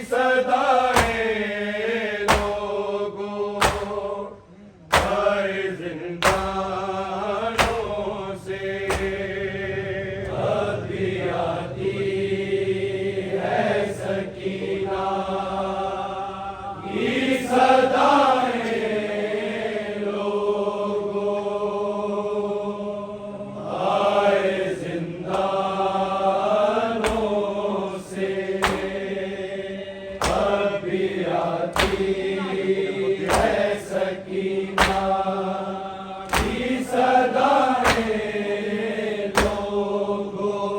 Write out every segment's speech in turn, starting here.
सदाएं लोगों आए जिंदानों से अभी आती है सकीना की सदाएं लोगों आए जिंदानों से अभी आती है सकीना की सदाएं लोगों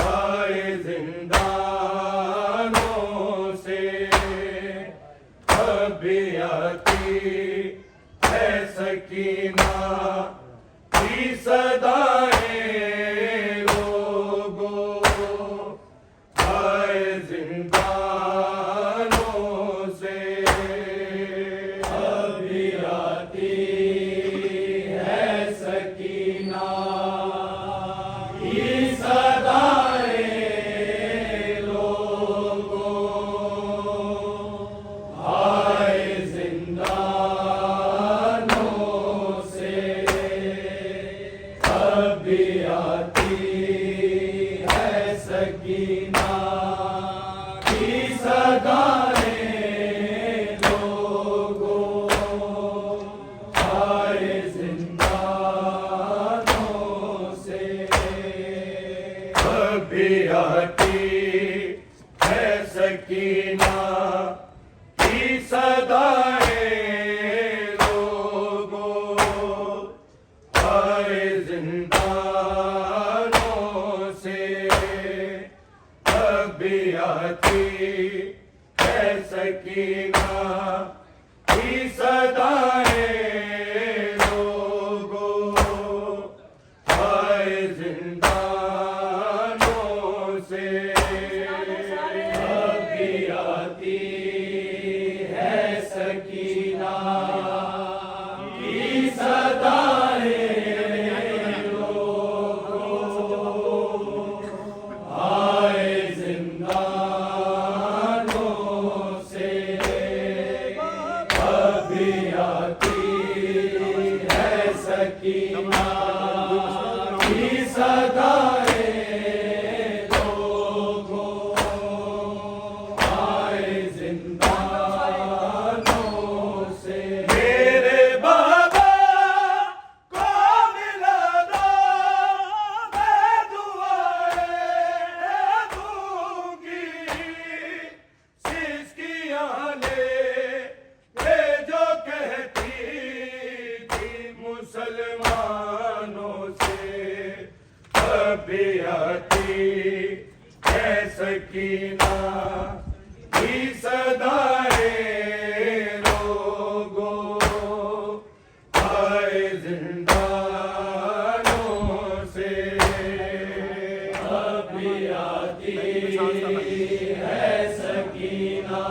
आए जिंदानों से अभी आती है सकीना की सदाएं लोगों आए जिंदानों से अभी आती है सकीना की सदाएं लोगों आए जिंदानों से अभी आती है सकीना की सदाएं लोगों आए जिंदानों से अभी आती है सकीना की सदाएं लोगों आए जिंदानों से अभी आती है सकीना की सदाएं लोगों आए जिंदानों से अभी आती है सकीना की सदाएं लोगों आए जिंदानों से अभी आती है सकीना की सदाएं लोगों आए जिंदानों से अभी आती है सकीना की सदाएं लोगों आए जिंदानों से मेरे बाबा को मिला दो मैं दुआएं दूंगी सिसकियां ले जो कहती थी मुसलमानों से अभी आती है सकीना की सदाएं लोगों आए जिंदानों से अभी आती है सकीना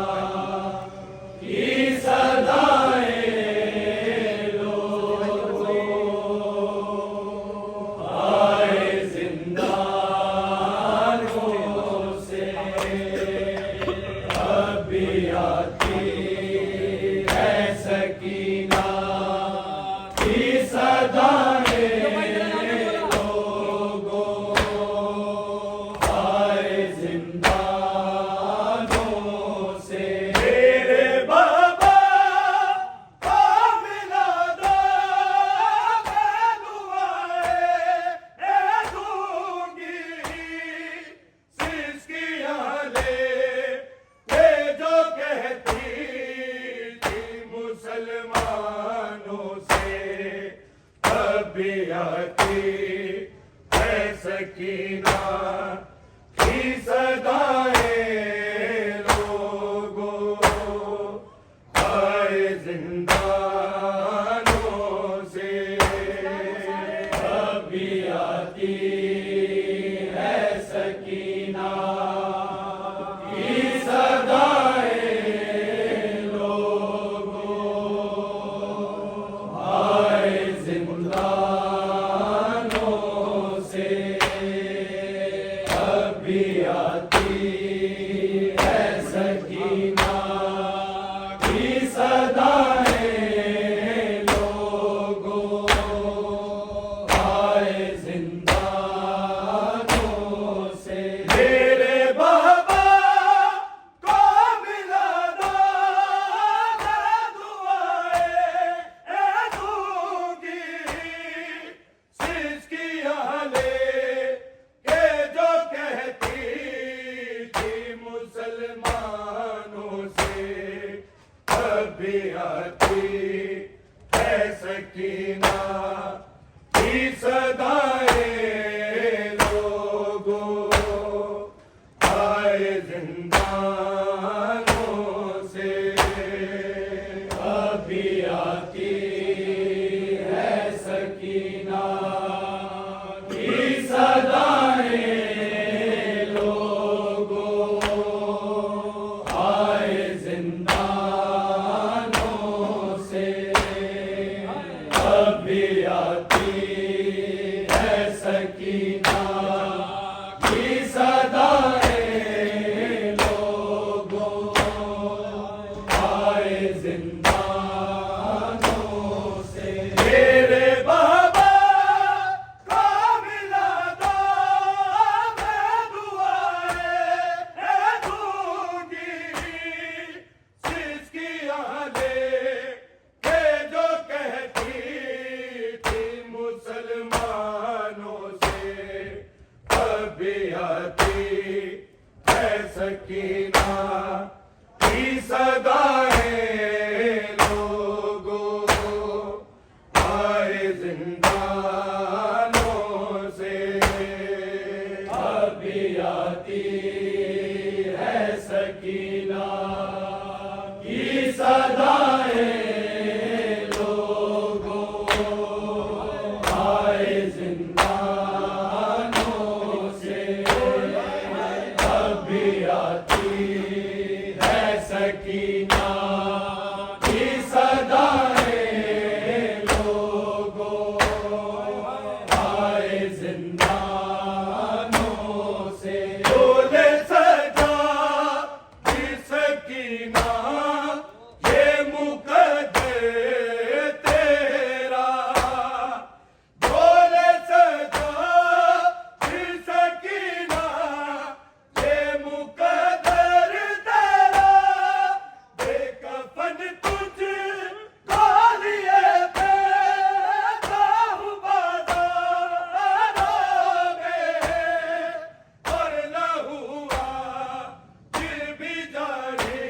की सदाएं लोगों आए जिंदानों से अभी आती है सकीना की सदाएं लोगों आए जिंदानों से मेरे बाबा को मिला दो मैं दुआएं दूंगी सिसकियां ले जो कहती थी मुसलमानों से अभी आती है सकीना की सदाएं लोगों आए जिंदानों से अभी आती है सकीना भी आती है सकीना की सदाएं लोगों आए जिंदानों से मेरे बाबा को मिला दो दुआएं दूंगी सिसकियां ले के जो कहती थी मुसलमानों से कभी आती है सकीना की सदाएं लोगों आए जिंदानों से कभी आती है सकीना की सदाएं लोगों आए जिंदानों से कभी आती है सकीना की सदाएं लोगों आए जिंदानों से मेरे बाबा को मिला दो मैं दुआएं दूंगी सिसकियां ले के जो कहती थी मुसलमानों से कभी आती है सकीना की सदाएं लोगों आए जिंदानों से कभी आती है सकीना की सदाएं लोगों आए जिंदानों से कभी आती है सकीना की सदाएं लोगों आए जिंदानों से बोले सजा की सकीना ये मुकद्दर तेरा बोले सजा की सकीना ये मुकद्दर तेरा बेकफन तुझ को लिए बैठा हूँ बाज़ारों में और न हुआ फिर भी जारी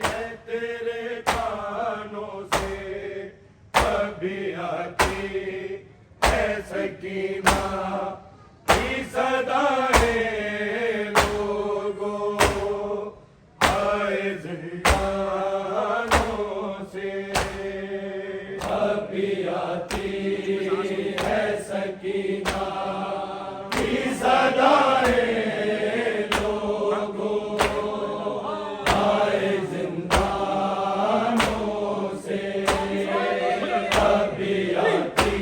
है तेरे कानों से कभी आती है सकीना की सदाएं लोगों आए जिंदानों से कभी आती है सकीना की सदाएं लोगों आए जिंदानों से कभी आती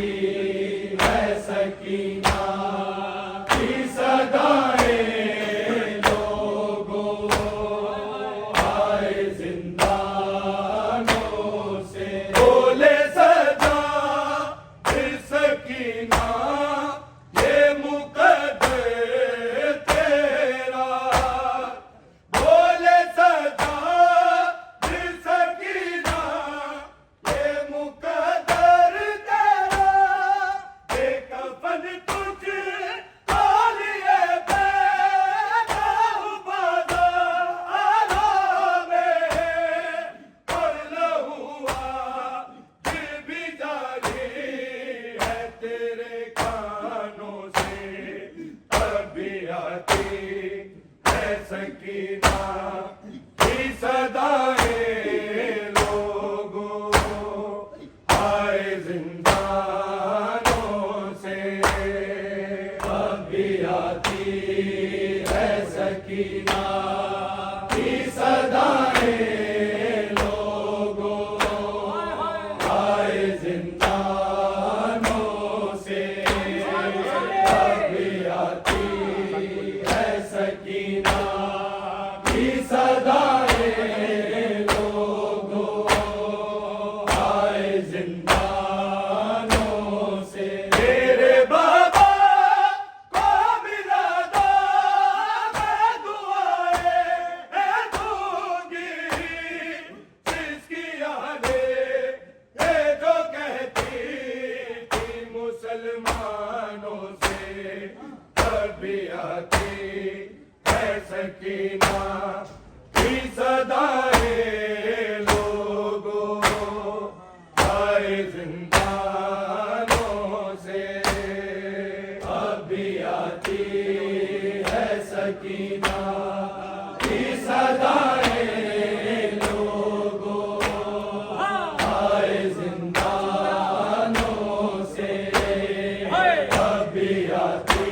है सकीना की सदाएं लोगों आए जिंदानों से बोले सजा फिर सकीना ये मुकद्दर तेरा बोले सजा फिर सकीना ये मुकद्दर तेरा बेकफन तुझ को लिए बैठा हूँ बाज़ारों में और न हुआ फिर भी जारी है तेरे कानों से कभी आती है सकीना की सदाएं लोगों आए जिंदानों से कभी आती है सकीना की सदाएं लोगों आए जिंदानों से कभी आती है आती है सकीना की सदाए लोगों आए जिंदानों से अब भी आती है सकीना की सदाए लोगों आए जिंदानों से अब भी आती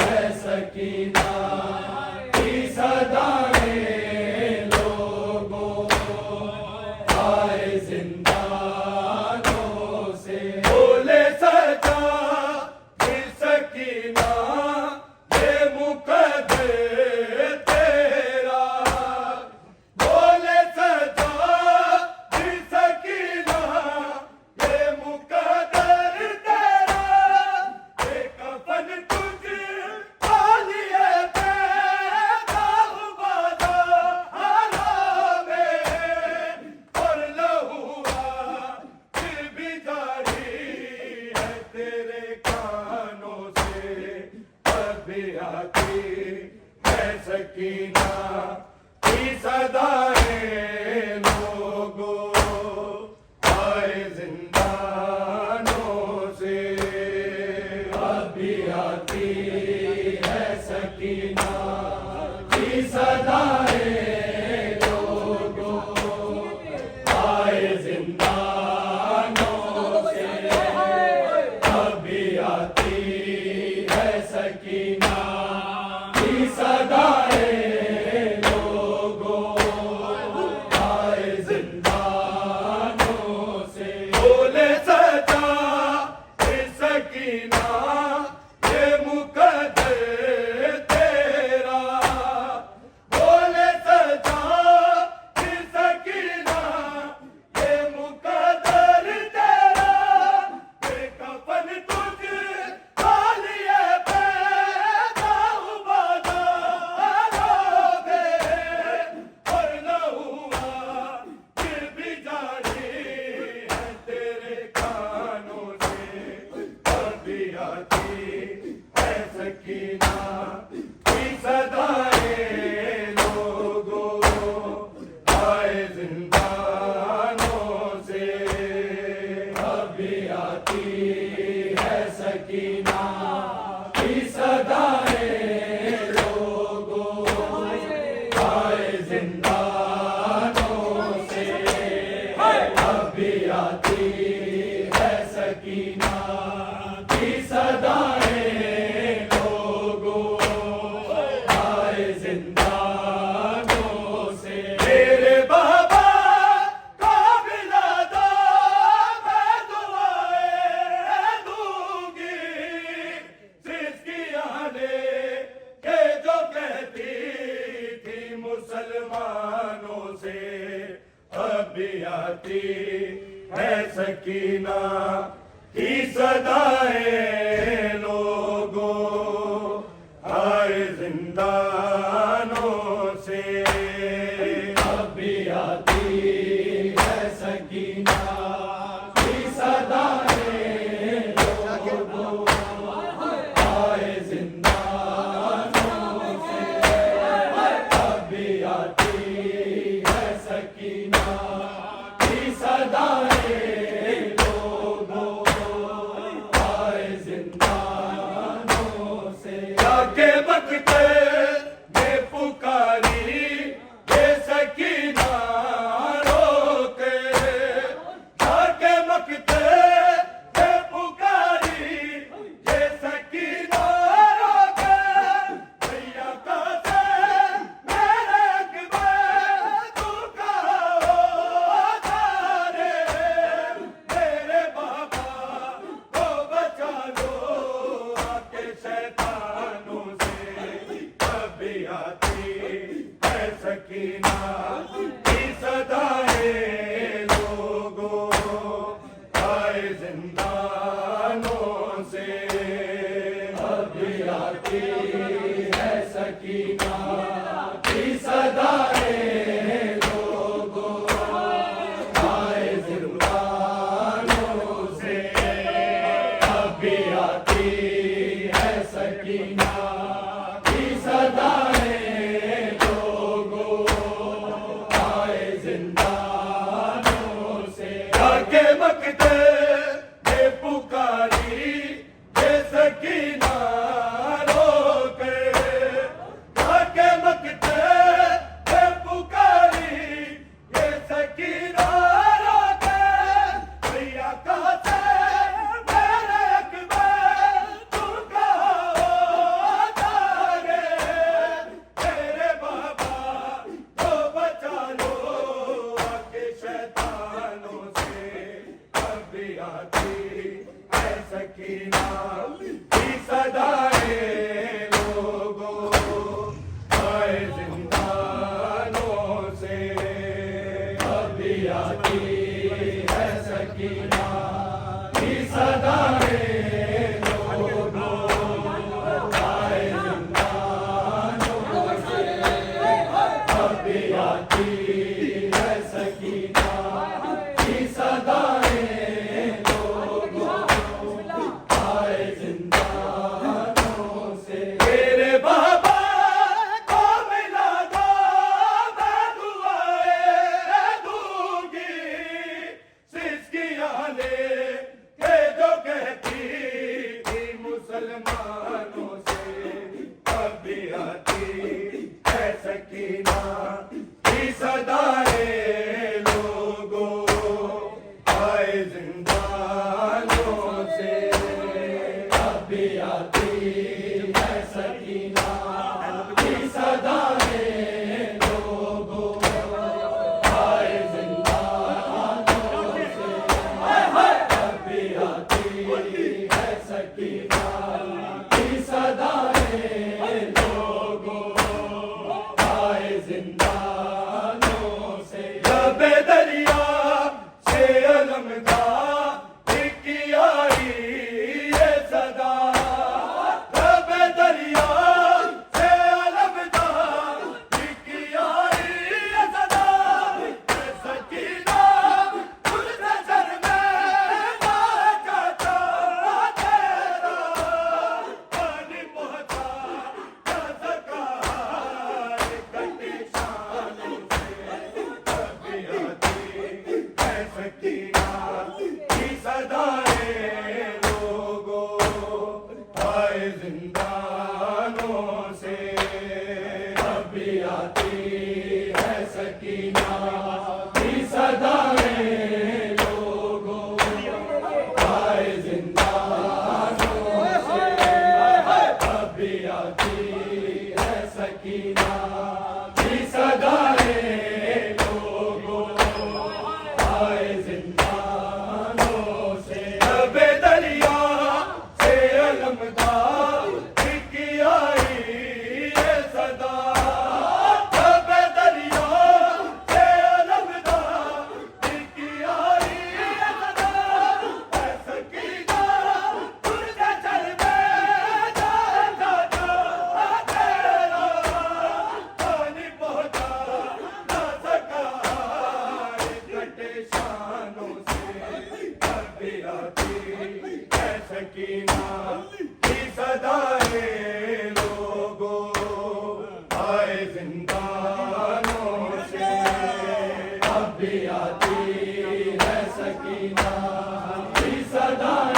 है सकीना की सदाए लोगों आए जिंदानों से बोले सजा फिर सकीना ये मुकद्दर तेरा बोले सजा फिर सकीना ये मुकद्दर तेरा ये कफन तुझ लिए पैदा हुआ में और लहुआ फिर भी जारी है तेरे कानों से अभी आती है सकीना की सदाए लोगों आए जिंदानों से अभी आती है सकीना की सदाए लोगों आए जिंदानों से अभी आती है सकीना की सदाए लोगों आए जिंदानों से बोले सजा फिर सकीना ये मुकद्दर तेरा बोले सजा फिर सकीना ये मुकद्दर तेरा ये कफन तुझ लिए पैदा हुआ और न हुआ फिर भी जारी है तेरे कानों से अभी आती है सकीना की सदाए लोगों आए जिंदानों से अभी आती है सकीना की सदाए लोगों आए जिंदानों से अभी आती है सकीना की सदाए लोगों आए जिंदानों से मेरे बाबा का बिलादा मैं दुआएं दूंगी जिसकी आने के जो कहती थी मुसलमानों से अभी आती है सकीना की सदाए लोगों आए जिंदानों से अभी आती है सकीना की सदाए लोगों आए जिंदानों से अभी आती है सकीना की सदाए लोगों आए जिंदानों से जाके बकते ये पुकारी ये सकीना रोके जाके बकते ये पुकारी ये सकीना रोके भैया का से मेरे अकबर तू कहो तारे मेरे बाबा को बचा लो आके शैतानों से अभी आती है सकीना की सदाए लोगों आए जिंदानों से अभी आती है सकीना की सदाए लोगों आए जिंदानों से अभी आती है सकीना सकीना की सदाएं लोगों आए जिंदानों से अबे दरिया से अलमदार की आई ये सदा अबे दरिया से अलमदार की आई ये सदा सकीना तुझे चल में जा तेरा पानी पहुंचा ना सका कटे शानों से अभी आती है सकीना की सदाएं लोगों आए जिंदानों से अभी आती है सकीना की सदाएं लोगों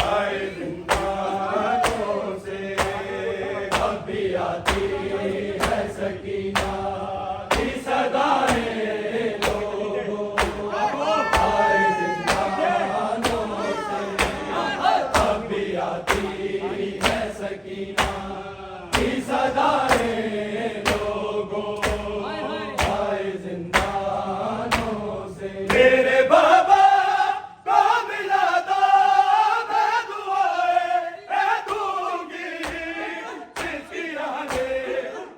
आए जिंदानों से अभी आती है सकीना की सदाएं लोगों आए जिंदानों से मेरे बाबा को मिला दो मैं दुआएं दूंगी जिसकी आने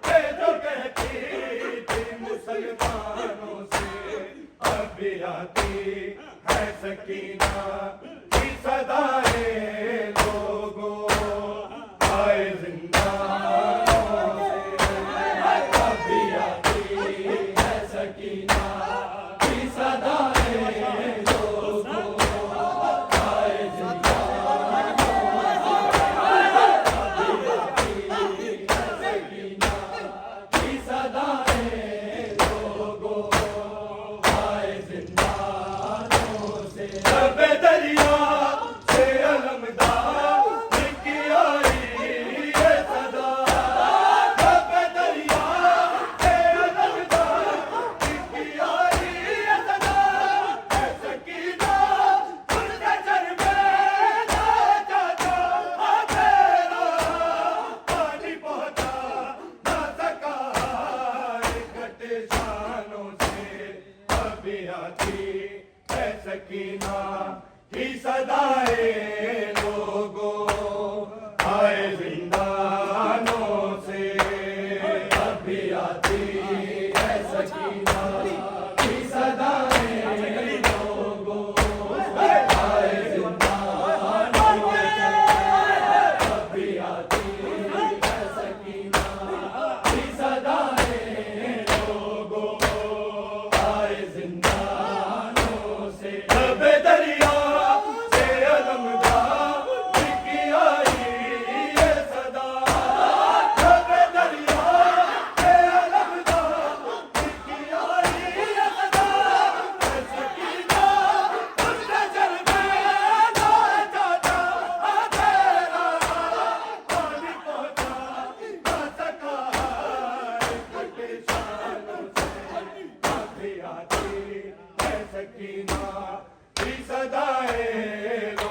के जो कहती थी मुसलमानों से अभी आती है सकीना की सदाएं लोगों आए जिंदानों से अभी आती है सकीना की सदाएं लोगों आए दरिया शानों से अभी आती है सकीना की सदाएं लोगों आए जिंदानों से अभी आती है सकीना की सदाएं लोगों आए जिंदानों से अभी आती है सकीना की सदाएं लोगों आए जिंदानों से अब दरिया से अलमदार की आई ये सदा अब दरिया से अलमदार की आई ये सदा सकीना उस नजर में ना जाता तेरा पानी पहुंचा ना सका कटे शानों से अभी आती है सकीना की सदाएं